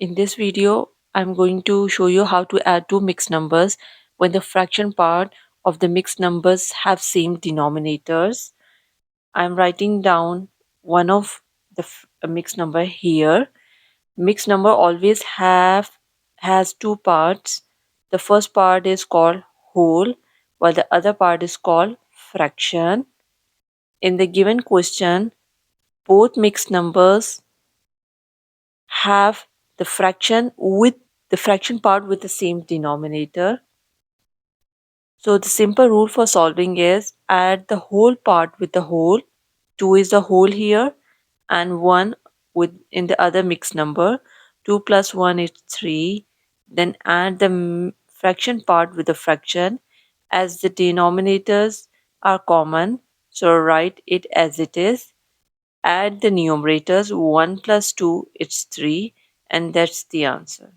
In this video, I'm going to show you how to add two mixed numbers when the fraction part of the mixed numbers have same denominators. I'm writing down one of the mixed number here. Mixed number always has two parts. The first part is called whole, while the other part is called fraction. In the given question, both mixed numbers have the fraction part with the same denominator. So the simple rule for solving is add the whole part with the whole. 2 is the whole here and 1 with in the other mixed number. 2 plus 1 is 3. Then add the fraction part with the fraction as the denominators are common. So write it as it is. Add the numerators. 1 plus 2 it's 3 and that's the answer.